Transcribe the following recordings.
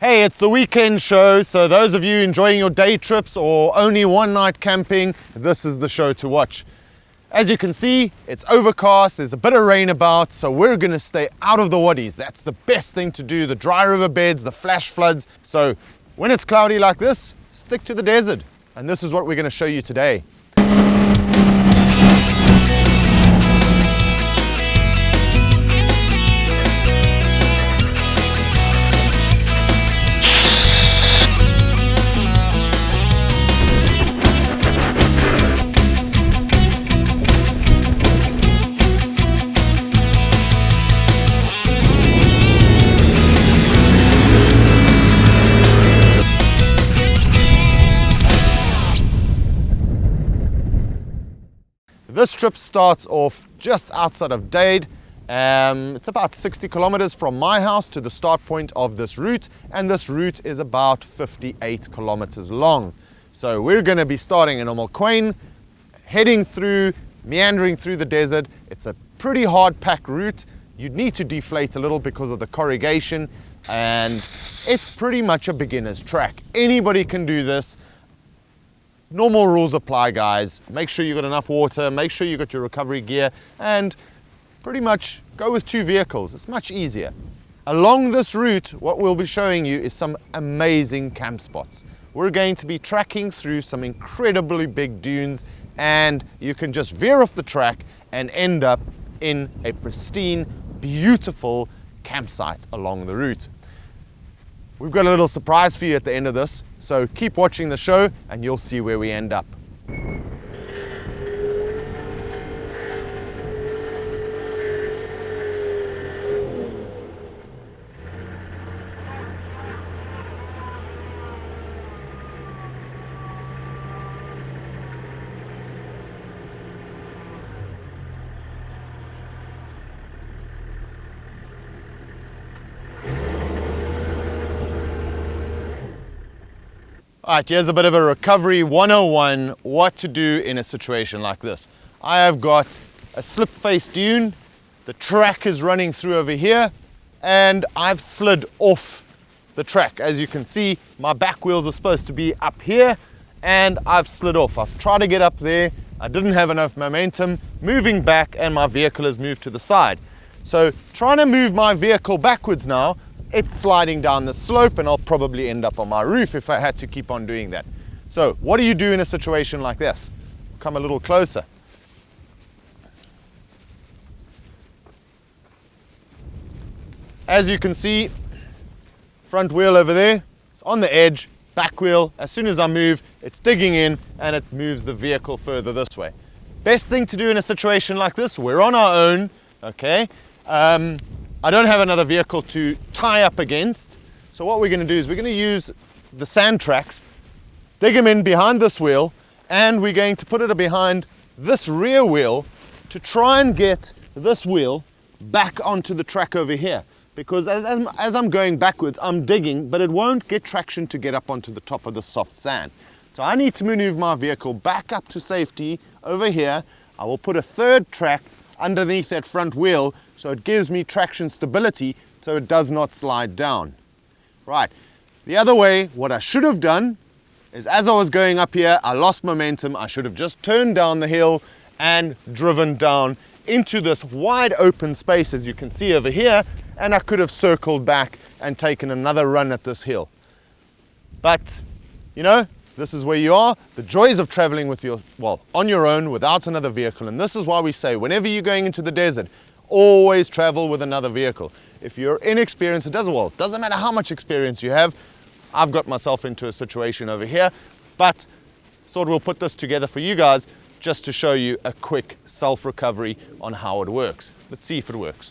Hey, it's the weekend show, so those of you enjoying your day trips or only one night camping, this is the show to watch. As you can see, it's overcast, there's a bit of rain about, so we're gonna stay out of the waddies. That's the best thing to do, the dry river beds, the flash floods. So when it's cloudy like this, stick to the desert. And this is what we're gonna show you today. This trip starts off just outside of Dade. It's about 60 kilometers from my house to the start point of this route, and this route is about 58 kilometers long. So we're going to be starting in O'Malquain, heading through, meandering through the desert. It's a pretty hard packed route. You'd need to deflate a little because of the corrugation, and it's pretty much a beginner's track. Anybody can do this. Normal rules apply, guys. Make sure you got enough water, make sure you got your recovery gear, and pretty much go with 2 vehicles. It's much easier. Along this route, what we'll be showing you is some amazing camp spots. We're going to be tracking through some incredibly big dunes, and you can just veer off the track and end up in a pristine, beautiful campsite along the route. We've got a little surprise for you at the end of this, so keep watching the show and you'll see where we end up. All right, here's a bit of a recovery 101, what to do in a situation like this. I have got a slip face dune, the track is running through over here, and I've slid off the track. As you can see, my back wheels are supposed to be up here, and I've slid off. I've tried to get up there, I didn't have enough momentum, moving back, and my vehicle has moved to the side. So trying to move my vehicle backwards now, it's sliding down the slope, and I'll probably end up on my roof if I had to keep on doing that. So what do you do in a situation like this? Come a little closer. As you can see, front wheel over there, it's on the edge, back wheel, as soon as I move, it's digging in and it moves the vehicle further this way. Best thing to do in a situation like this, we're on our own, okay? I don't have another vehicle to tie up against. So what we're going to do is we're going to use the sand tracks, dig them in behind this wheel, and we're going to put it behind this rear wheel to try and get this wheel back onto the track over here. Because as I'm going backwards, I'm digging, but it won't get traction to get up onto the top of the soft sand. So I need to maneuver my vehicle back up to safety over here. I will put a third track underneath that front wheel so it gives me traction stability so it does not slide down. Right, the other way, what I should have done is as I was going up here, I lost momentum. I should have just turned down the hill and driven down into this wide open space as you can see over here, and I could have circled back and taken another run at this hill. But, you know, this is where you are, the joys of traveling with on your own without another vehicle. And this is why we say whenever you're going into the desert, always travel with another vehicle. If you're inexperienced, it doesn't matter how much experience you have. I've got myself into a situation over here, but thought we'll put this together for you guys just to show you a quick self-recovery on how it works. Let's see if it works.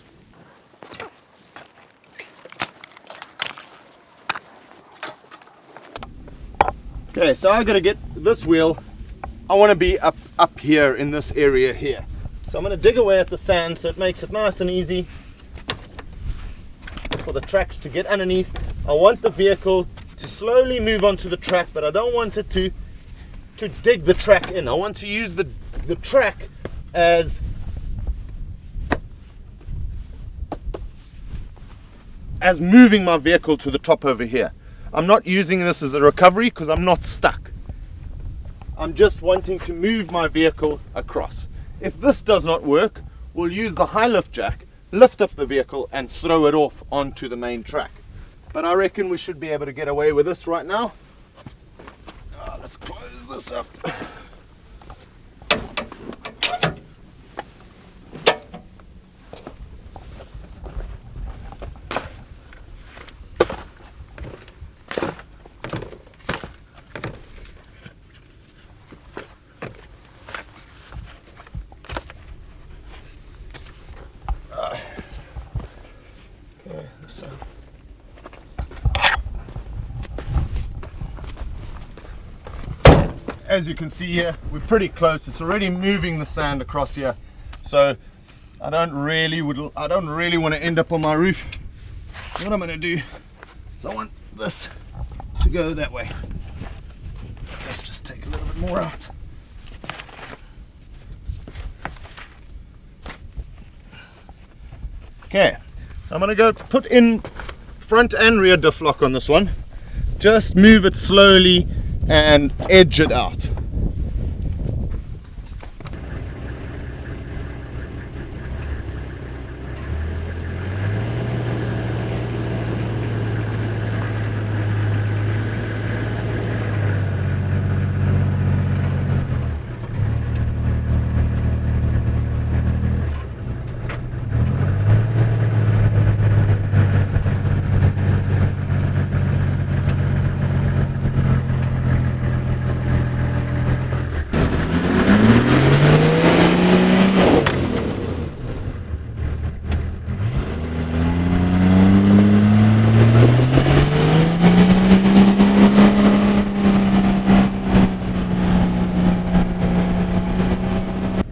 Okay, so I've got to get this wheel. I want to be up here in this area here. So I'm going to dig away at the sand so it makes it nice and easy for the tracks to get underneath. I want the vehicle to slowly move onto the track, but I don't want it to dig the track in. I want to use the track as moving my vehicle to the top over here. I'm not using this as a recovery because I'm not stuck. I'm just wanting to move my vehicle across. If this does not work, we'll use the high lift jack, lift up the vehicle and throw it off onto the main track. But I reckon we should be able to get away with this right now. Let's close this up. As you can see here, we're pretty close. It's already moving the sand across here, so I don't really want to end up on my roof. What I'm going to do is I want this to go that way. Let's just take a little bit more out. Okay, I'm going to go put in front and rear diff lock on this one. Just move it slowly and edge it out.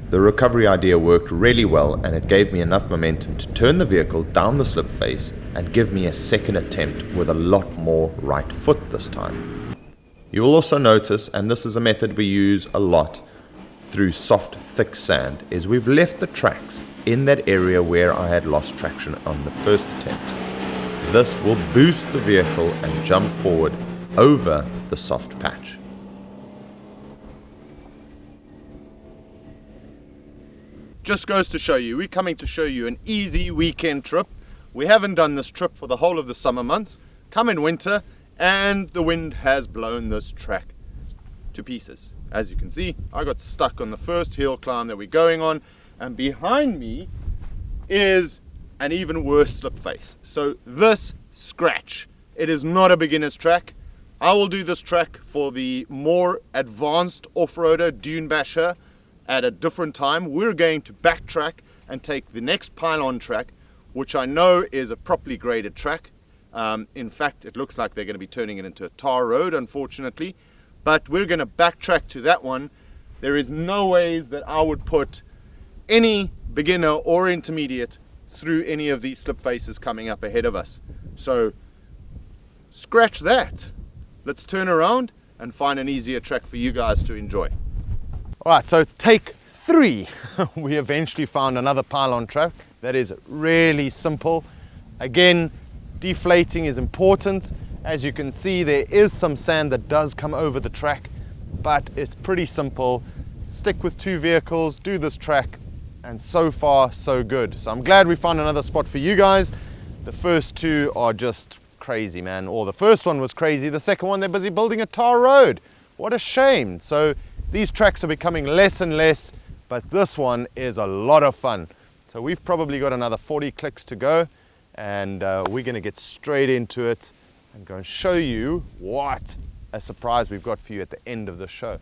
The recovery idea worked really well, and it gave me enough momentum to turn the vehicle down the slip face and give me a second attempt with a lot more right foot this time. You will also notice, and this is a method we use a lot through soft, thick sand, is we've left the tracks in that area where I had lost traction on the first attempt. This will boost the vehicle and jump forward over the soft patch. Just goes to show you, we're coming to show you an easy weekend trip. We haven't done this trip for the whole of the summer months. Come in winter and the wind has blown this track to pieces. As you can see, I got stuck on the first hill climb that we're going on, and behind me is an even worse slip face. So this scratch, it is not a beginner's track. I will do this track for the more advanced off-roader dune basher at a different time. We're going to backtrack and take the next pylon track, which I know is a properly graded track. In fact, it looks like they're going to be turning it into a tar road, unfortunately, but we're going to backtrack to that one. There is no ways that I would put any beginner or intermediate through any of these slip faces coming up ahead of us. So scratch that. Let's turn around and find an easier track for you guys to enjoy. All right, so take 3. We eventually found another pylon track that is really simple. Again, deflating is important. As you can see, there is some sand that does come over the track, but it's pretty simple. Stick with 2 vehicles, do this track, and so far, so good. So I'm glad we found another spot for you guys. The first 2 are just crazy, man. Or the first one was crazy. The second one, they're busy building a tar road. What a shame. So these tracks are becoming less and less, but this one is a lot of fun. So we've probably got another 40 clicks to go, and we're going to get straight into it and go and show you what a surprise we've got for you at the end of the show.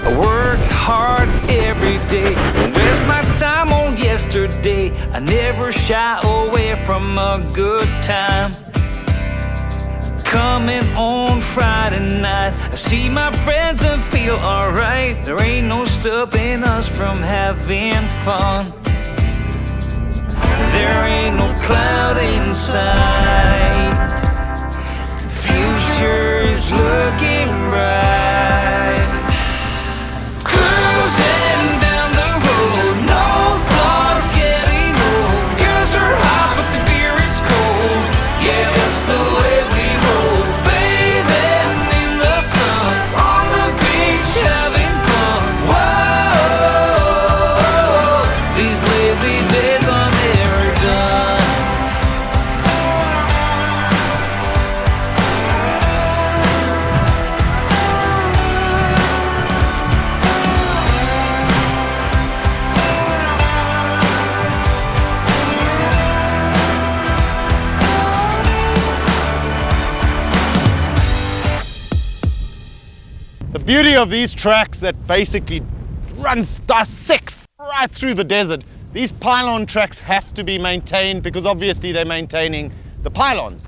I work hard every day, don't waste my time on yesterday. I never shy away from a good time. Coming on Friday night, I see my friends and feel alright. There ain't no stopping us from having fun. There ain't no cloud in sight. The future is looking bright. Cruising down the road, no thought of getting old. Girls are hot, but the beer is cold. Yeah. beauty of these tracks that basically dissects right through the desert. These pylon tracks have to be maintained because obviously they're maintaining the pylons.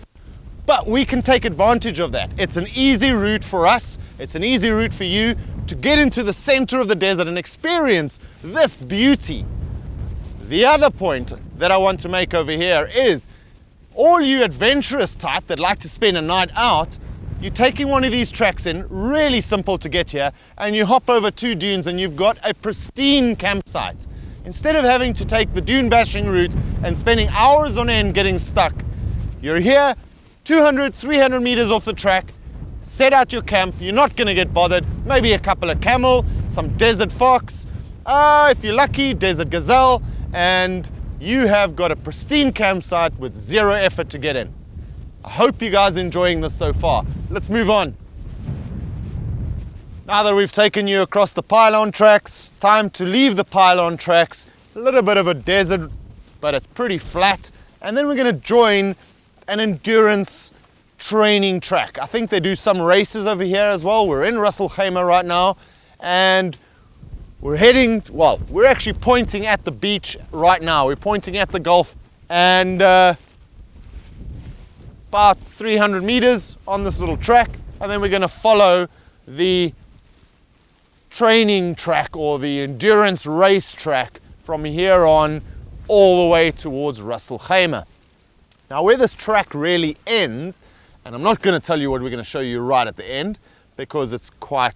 But we can take advantage of that. It's an easy route for us. It's an easy route for you to get into the center of the desert and experience this beauty. The other point that I want to make over here is all you adventurous type that like to spend a night out, you're taking one of these tracks in, really simple to get here, and you hop over 2 dunes and you've got a pristine campsite. Instead of having to take the dune bashing route and spending hours on end getting stuck, you're here 200, 300 meters off the track, set out your camp, you're not going to get bothered, maybe a couple of camel, some desert fox, if you're lucky, desert gazelle, and you have got a pristine campsite with 0 effort to get in. I hope you guys are enjoying this so far. Let's move on. Now that we've taken you across the pylon tracks, time to leave the pylon tracks. A little bit of a desert, but it's pretty flat. And then we're going to join an endurance training track. I think they do some races over here as well. We're in Ras Al Khaimah right now, and we're heading, well, we're actually pointing at the beach right now. We're pointing at the Gulf, and about 300 meters on this little track, and then we're going to follow the training track or the endurance race track from here on all the way towards Ras Al Khaimah. Now where this track really ends, and I'm not going to tell you what we're going to show you right at the end because it's going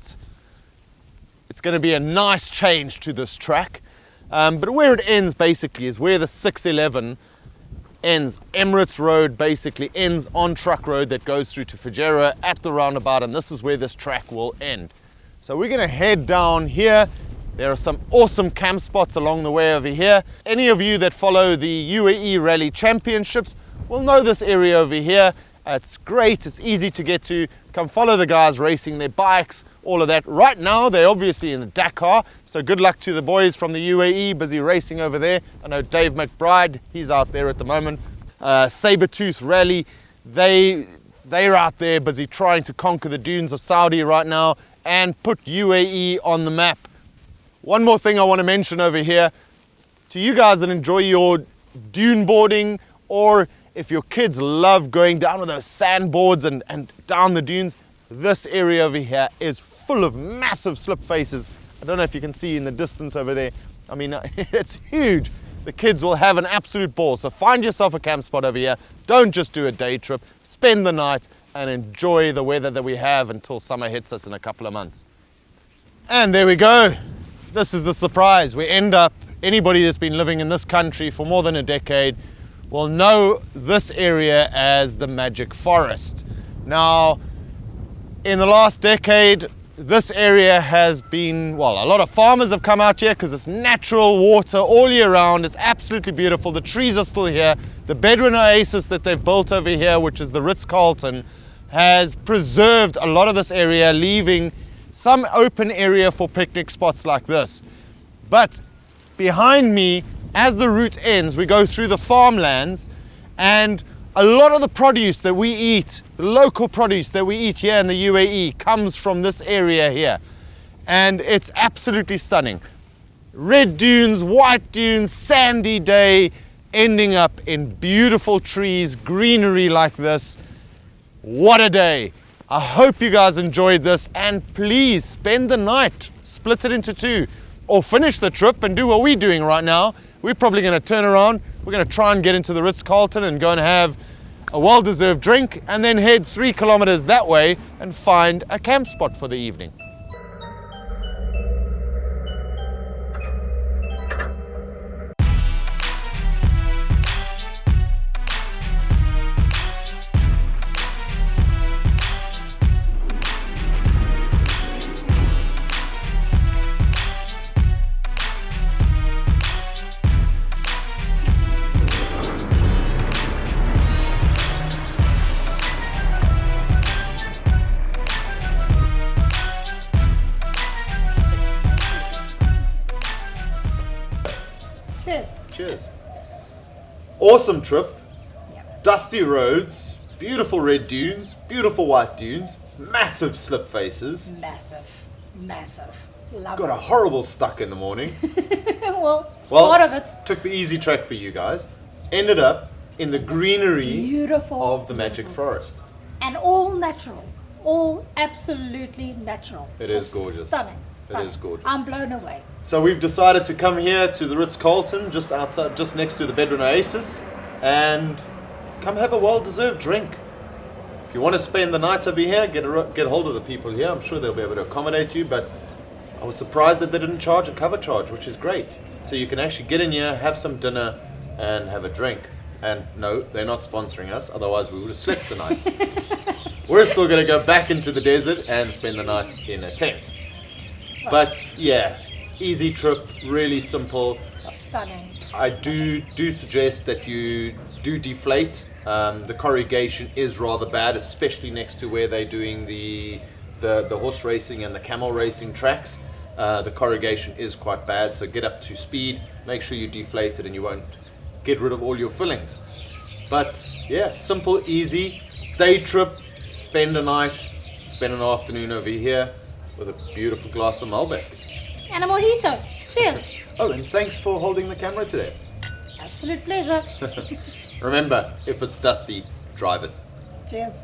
to be a nice change to this track, but where it ends basically is where the 611 ends. Emirates Road basically ends on Truck Road that goes through to Fujairah at the roundabout, and this is where this track will end. So we're going to head down here. There are some awesome camp spots along the way over here. Any of you that follow the UAE Rally Championships will know this area over here. It's great, it's easy to get to. Come follow the guys racing their bikes, all of that. Right now they're obviously in the Dakar, so good luck to the boys from the UAE busy racing over there. I know Dave McBride, he's out there at the moment. Sabertooth Rally, they're out there busy trying to conquer the dunes of Saudi right now and put UAE on the map. One more thing I want to mention over here, to you guys that enjoy your dune boarding, or if your kids love going down with those sandboards and down the dunes, this area over here is full of massive slip faces. I don't know if you can see in the distance over there. I mean, it's huge. The kids will have an absolute ball. So find yourself a camp spot over here. Don't just do a day trip. Spend the night and enjoy the weather that we have until summer hits us in a couple of months. And there we go. This is the surprise. We end up, anybody that's been living in this country for more than a decade will know this area as the Magic Forest. Now, in the last decade, this area has been, well, a lot of farmers have come out here because it's natural water all year round. It's absolutely beautiful. The trees are still here. The Bedouin oasis that they've built over here, which is the Ritz-Carlton, has preserved a lot of this area, leaving some open area for picnic spots like this. But behind me, as the route ends, we go through the farmlands, and a lot of the produce that we eat, the local produce that we eat here in the UAE, comes from this area here. And it's absolutely stunning. Red dunes, white dunes, sandy day, ending up in beautiful trees, greenery like this. What a day. I hope you guys enjoyed this, and please spend the night, split it into 2, or finish the trip and do what we're doing right now. We're probably going to turn around, we're going to try and get into the Ritz-Carlton and go and have a well-deserved drink, and then head 3 kilometers that way and find a camp spot for the evening. Cheers. Awesome trip. Yep. Dusty roads, beautiful red dunes, beautiful white dunes, massive slip faces. Massive. massive. Love Got a it. horrible stuck in the morning. Well, Well, part of it. took the easy track for you guys. Ended up in the greenery Beautiful. of the Magic Forest. And all natural. All absolutely natural. It is Just gorgeous. Stunning. It Stunning. is gorgeous. I'm blown away. So we've decided to come here to the Ritz-Carlton, just outside, just next to the Bedouin Oasis, and come have a well-deserved drink. If you want to spend the night over here, get hold of the people here. I'm sure they'll be able to accommodate you, but I was surprised that they didn't charge a cover charge, which is great. So you can actually get in here, have some dinner, and have a drink. And no, they're not sponsoring us, otherwise we would have slept the night. We're still going to go back into the desert and spend the night in a tent. But yeah, easy trip, really simple. Stunning. I do suggest that you do deflate. The corrugation is rather bad, especially next to where they're doing the horse racing and the camel racing tracks. The corrugation is quite bad, so get up to speed, make sure you deflate it and you won't get rid of all your fillings. But yeah, simple, easy, day trip, spend a night, spend an afternoon over here with a beautiful glass of Malbec. And a mojito. Cheers. Oh, and thanks for holding the camera today. Absolute pleasure. Remember, if it's dusty, drive it. Cheers.